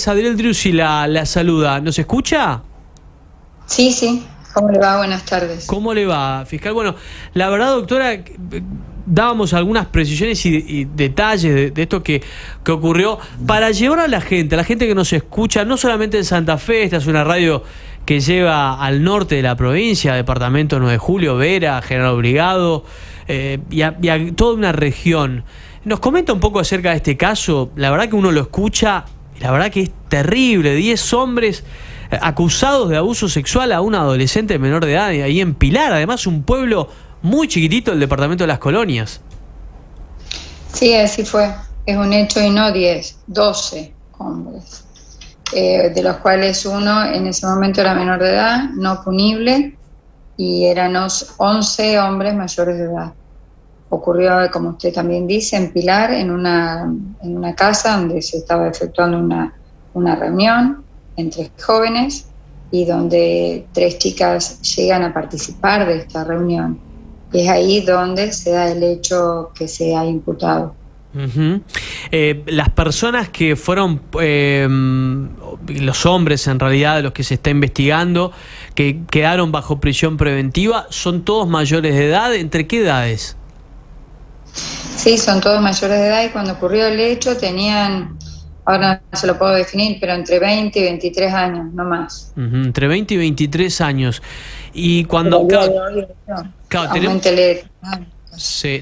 Adriel Driussi la saluda. ¿Nos escucha? Sí, sí. ¿Cómo le va? Buenas tardes. ¿Cómo le va, fiscal? Bueno, la verdad, doctora, dábamos algunas precisiones y detalles de esto que ocurrió para llevar a la gente que nos escucha, no solamente en Santa Fe. Esta es una radio que lleva al norte de la provincia, departamento 9 de Julio, Vera, General Obligado, y a toda una región. Nos comenta un poco acerca de este caso. La verdad que uno lo escucha, la verdad que es terrible. 10 hombres acusados de abuso sexual a una adolescente menor de edad, ahí en Pilar, además un pueblo muy chiquitito del departamento de Las Colonias. Sí, así fue. Es un hecho y no 10, 12 hombres, de los cuales uno en ese momento era menor de edad, no punible, y eran 11 hombres mayores de edad. Ocurrió, como usted también dice, en Pilar, en una casa donde se estaba efectuando una reunión entre jóvenes y donde 3 chicas llegan a participar de esta reunión. Y es ahí donde se da el hecho que se ha imputado. Uh-huh. Las personas que fueron, los hombres en realidad, los que se está investigando, que quedaron bajo prisión preventiva, ¿son todos mayores de edad? ¿Entre qué edades? Sí, son todos mayores de edad y cuando ocurrió el hecho tenían, ahora no se lo puedo definir, pero entre 20 y 23 años, no más. Uh-huh. Entre 20 y 23 años. Y cuando...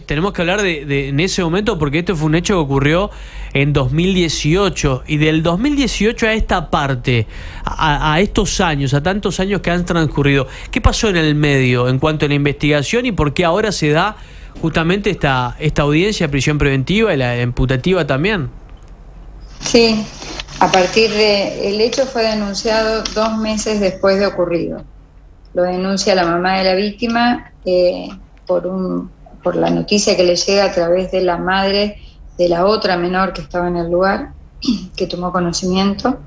tenemos que hablar de en ese momento, porque esto fue un hecho que ocurrió en 2018. Y del 2018 a esta parte, a estos años, a tantos años que han transcurrido, ¿qué pasó en el medio en cuanto a la investigación y por qué ahora se da justamente esta audiencia de prisión preventiva y la imputativa también? Sí, a partir de... El hecho fue denunciado 2 meses después de ocurrido. Lo denuncia la mamá de la víctima por la noticia que le llega a través de la madre de la otra menor que estaba en el lugar, que tomó conocimiento.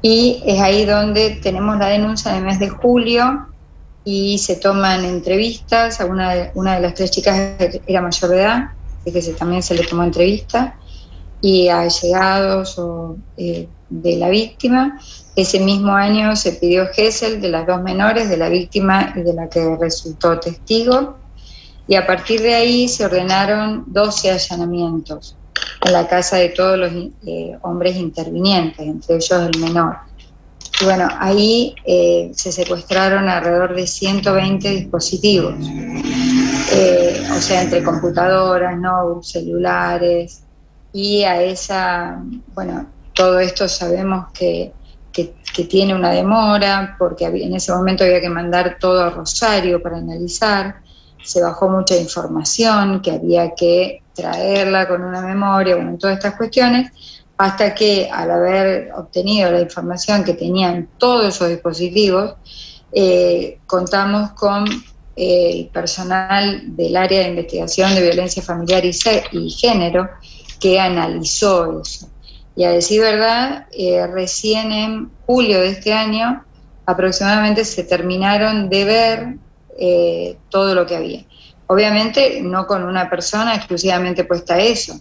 Y es ahí donde tenemos la denuncia del mes de julio y se toman entrevistas. Una de las 3 chicas era mayor de edad, así que también se le tomó entrevista, y a allegados de la víctima. Ese mismo año se pidió gesell de las 2 menores, de la víctima y de la que resultó testigo, y a partir de ahí se ordenaron 12 allanamientos en la casa de todos los hombres intervinientes, entre ellos el menor. Y bueno, ahí se secuestraron alrededor de 120 dispositivos, o sea, entre computadoras, notebooks, celulares, y todo esto sabemos que tiene una demora, porque en ese momento había que mandar todo a Rosario para analizar. Se bajó mucha información, que había que traerla con una memoria, todas estas cuestiones, hasta que al haber obtenido la información que tenían todos esos dispositivos, contamos con el personal del área de investigación de violencia familiar y género que analizó eso. Y a decir verdad, recién en julio de este año aproximadamente se terminaron de ver todo lo que había. Obviamente no con una persona exclusivamente puesta a eso,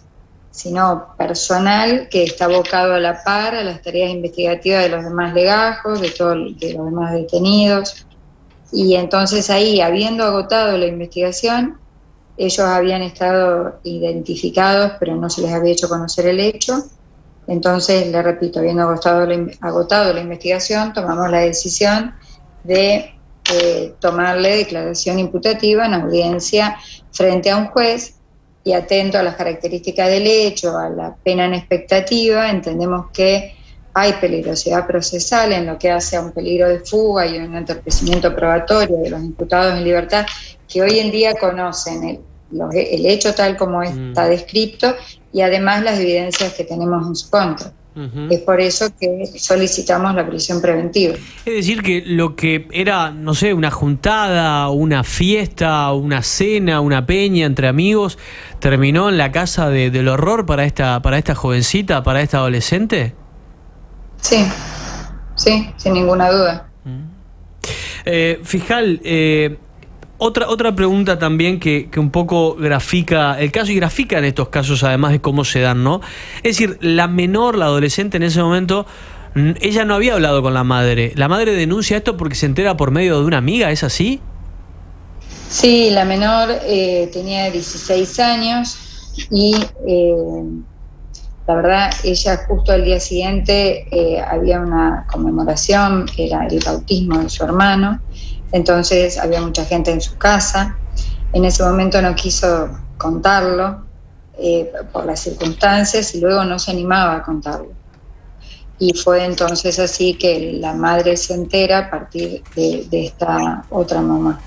sino personal que está abocado a la par a las tareas investigativas de los demás legajos, de los demás detenidos. Y entonces ahí, habiendo agotado la investigación, ellos habían estado identificados, pero no se les había hecho conocer el hecho. Entonces, le repito, habiendo agotado la investigación, tomamos la decisión de tomarle declaración imputativa en audiencia frente a un juez, y atento a las características del hecho, a la pena en expectativa, entendemos que hay peligrosidad procesal en lo que hace a un peligro de fuga y un entorpecimiento probatorio de los imputados en libertad, que hoy en día conocen el hecho tal como está descrito y además las evidencias que tenemos en su contra. Uh-huh. Es por eso que solicitamos la prisión preventiva. Es decir, que lo que era, no sé, una juntada, una fiesta, una cena, una peña entre amigos, terminó en la casa del horror para esta jovencita, para esta adolescente. Sí, sin ninguna duda. Fiscal, Otra pregunta también que un poco grafica el caso y grafica en estos casos además de cómo se dan, ¿no? Es decir, la menor, la adolescente en ese momento, ella no había hablado con la madre. La madre denuncia esto porque se entera por medio de una amiga, ¿es así? Sí, la menor tenía 16 años y la verdad, ella justo al día siguiente había una conmemoración, era el bautismo de su hermano, entonces había mucha gente en su casa. En ese momento no quiso contarlo por las circunstancias y luego no se animaba a contarlo. Y fue entonces así que la madre se entera a partir de esta otra mamá.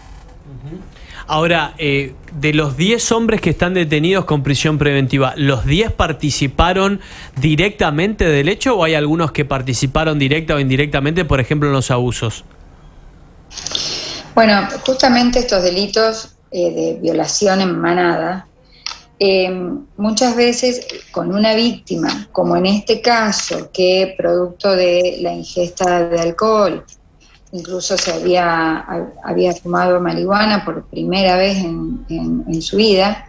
Ahora, de los 10 hombres que están detenidos con prisión preventiva, ¿los 10 participaron directamente del hecho o hay algunos que participaron directa o indirectamente, por ejemplo, en los abusos? Bueno, justamente estos delitos de violación en manada, muchas veces con una víctima, como en este caso, que producto de la ingesta de alcohol, incluso se había fumado marihuana por primera vez en su vida,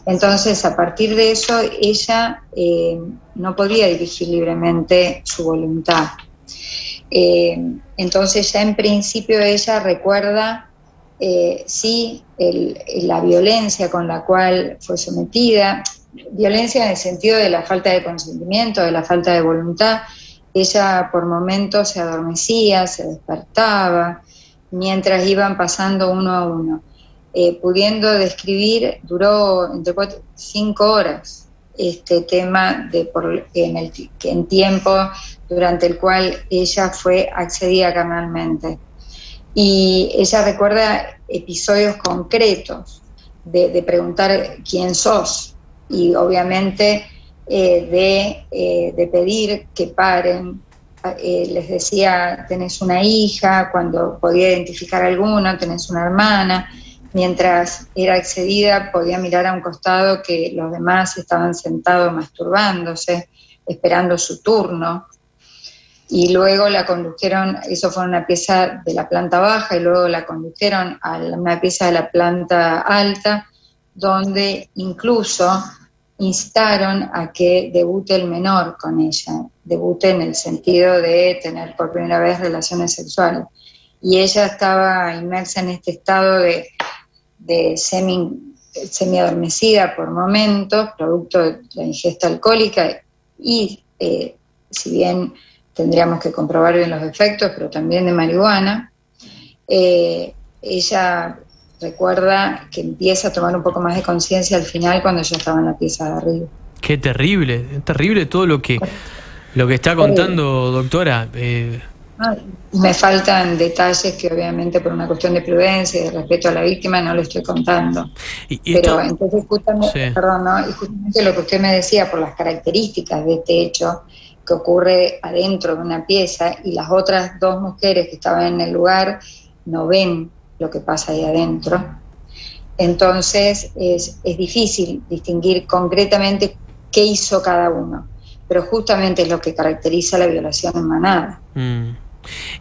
entonces a partir de eso ella no podía dirigir libremente su voluntad. Entonces ya en principio ella recuerda sí la violencia con la cual fue sometida, violencia en el sentido de la falta de consentimiento, de la falta de voluntad. Ella por momentos se adormecía, se despertaba, mientras iban pasando uno a uno. Pudiendo describir, duró entre 4 y 5 horas este tema en tiempo durante el cual ella fue accedida carnalmente. Y ella recuerda episodios concretos de preguntar quién sos y obviamente de pedir que paren. Les decía, tenés una hija, cuando podía identificar alguna, tenés una hermana. Mientras era accedida podía mirar a un costado que los demás estaban sentados masturbándose, esperando su turno. Y luego la condujeron, eso fue una pieza de la planta baja, y luego la condujeron a una pieza de la planta alta, donde incluso instaron a que debute el menor con ella, debute en el sentido de tener por primera vez relaciones sexuales. Y ella estaba inmersa en este estado de semi-adormecida por momentos, producto de la ingesta alcohólica, y si bien tendríamos que comprobar bien los efectos, pero también de marihuana, ella recuerda que empieza a tomar un poco más de conciencia al final cuando ya estaba en la pieza de arriba. Qué terrible, es terrible todo lo que está contando, doctora. Me faltan detalles que obviamente por una cuestión de prudencia y de respeto a la víctima no le estoy contando. Pero entonces justamente, sí. Perdón, ¿no? Y justamente lo que usted me decía, por las características de este hecho que ocurre adentro de una pieza y las otras 2 mujeres que estaban en el lugar no ven lo que pasa ahí adentro, entonces es difícil distinguir concretamente qué hizo cada uno, pero justamente es lo que caracteriza la violación en manada.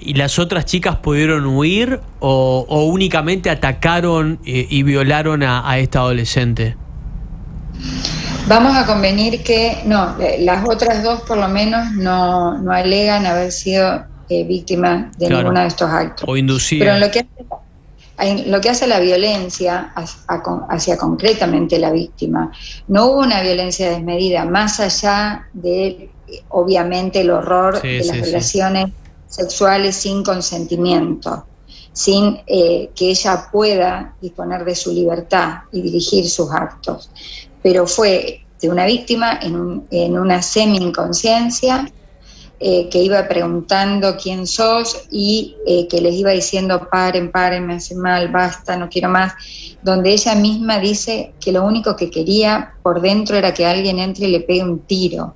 ¿Y las otras chicas pudieron huir o únicamente atacaron y violaron a esta adolescente? Vamos a convenir que no, las otras 2 por lo menos no alegan haber sido víctimas de ninguno de estos actos. O inducidas. Pero en lo que hace la violencia hacia concretamente la víctima, no hubo una violencia desmedida, más allá de, obviamente, el horror de las relaciones sexuales sin consentimiento, sin que ella pueda disponer de su libertad y dirigir sus actos. Pero fue de una víctima en una semi-inconsciencia que iba preguntando quién sos y que les iba diciendo paren, me hace mal, basta, no quiero más, donde ella misma dice que lo único que quería por dentro era que alguien entre y le pegue un tiro.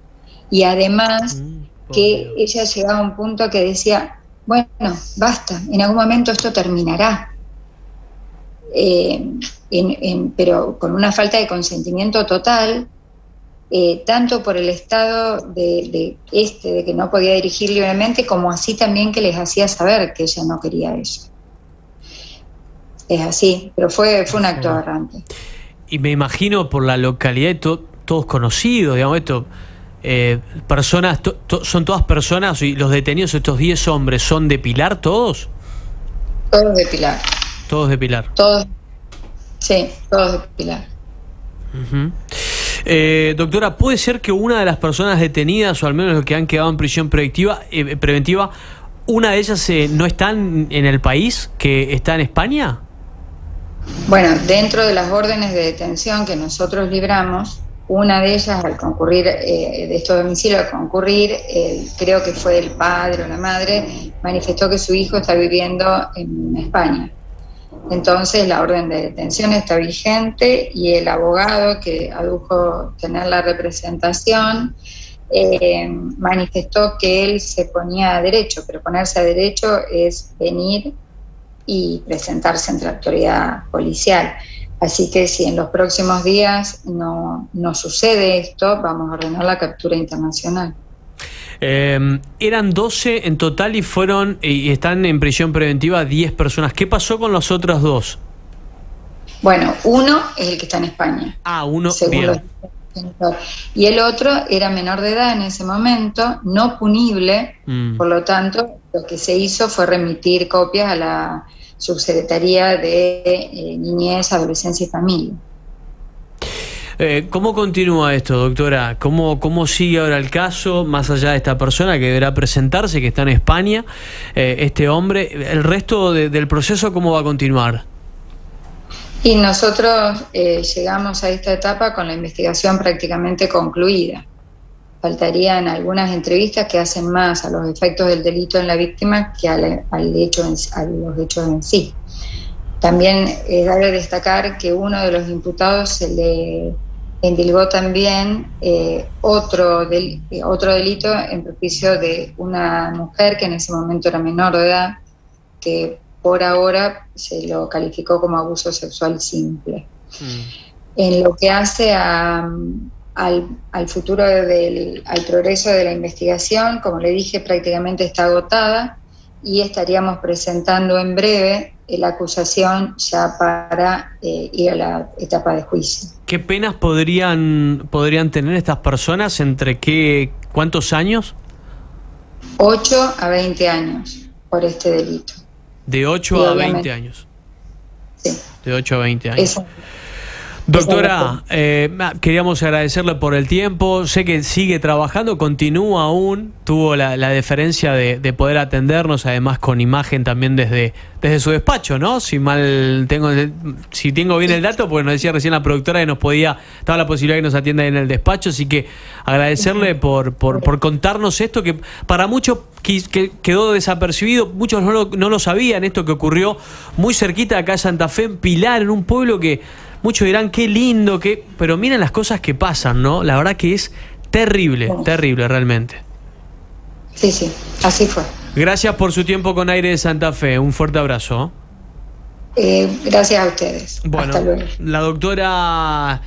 Y además que ella llegaba a un punto que decía, bueno, basta, en algún momento esto terminará. Pero con una falta de consentimiento total, tanto por el estado de que no podía dirigir libremente, como así también que les hacía saber que ella no quería eso. es así, pero fue un acto aberrante. Y me imagino por la localidad, todos conocidos, digamos, personas, son todas personas, y los detenidos, estos 10 hombres, ¿son de Pilar todos? Todos de Pilar. Todos de Pilar. Todos, sí, todos de Pilar. Doctora, ¿puede ser que una de las personas detenidas, o al menos los que han quedado en prisión preventiva, una de ellas no está en el país, que está en España? Bueno, dentro de las órdenes de detención que nosotros libramos, una de ellas al concurrir, de estos domicilios, al concurrir, creo que fue el padre o la madre, manifestó que su hijo está viviendo en España. Entonces la orden de detención está vigente y el abogado que adujo tener la representación manifestó que él se ponía a derecho, pero ponerse a derecho es venir y presentarse ante la autoridad policial. Así que si en los próximos días no sucede esto, vamos a ordenar la captura internacional. Eran 12 en total y están en prisión preventiva 10 personas. ¿Qué pasó con los otros 2? Bueno, uno es el que está en España. Uno, bien. Y el otro era menor de edad en ese momento, no punible, por lo tanto, lo que se hizo fue remitir copias a la Subsecretaría de Niñez, Adolescencia y Familia. ¿Cómo continúa esto, doctora? ¿Cómo sigue ahora el caso, más allá de esta persona que deberá presentarse, que está en España, este hombre? ¿El resto del proceso cómo va a continuar? Y nosotros llegamos a esta etapa con la investigación prácticamente concluida. Faltarían algunas entrevistas que hacen más a los efectos del delito en la víctima que a los hechos en sí. También debe destacar que uno de los imputados se le endilgó también otro delito en perjuicio de una mujer que en ese momento era menor de edad, que por ahora se lo calificó como abuso sexual simple. En lo que hace al futuro, al progreso de la investigación, como le dije, prácticamente está agotada y estaríamos presentando en breve la acusación ya para ir a la etapa de juicio. ¿Qué penas podrían tener estas personas? ¿Entre cuántos años? 8 a 20 años por este delito. De 8 a 20 años. Sí. De 8 a 20 años. Eso. Doctora, queríamos agradecerle por el tiempo. Sé que sigue trabajando, continúa aún. Tuvo la deferencia de poder atendernos, además con imagen también desde su despacho, ¿no? Si tengo bien el dato, porque nos decía recién la productora que estaba la posibilidad que nos atienda en el despacho. Así que agradecerle por contarnos esto, que para muchos que quedó desapercibido, muchos no lo sabían, esto que ocurrió muy cerquita de acá en Santa Fe, en Pilar, en un pueblo que muchos dirán qué lindo, pero miren las cosas que pasan, ¿no? La verdad que es terrible, terrible realmente. Sí, así fue. Gracias por su tiempo con Aire de Santa Fe. Un fuerte abrazo. Gracias a ustedes. Bueno, hasta luego. La doctora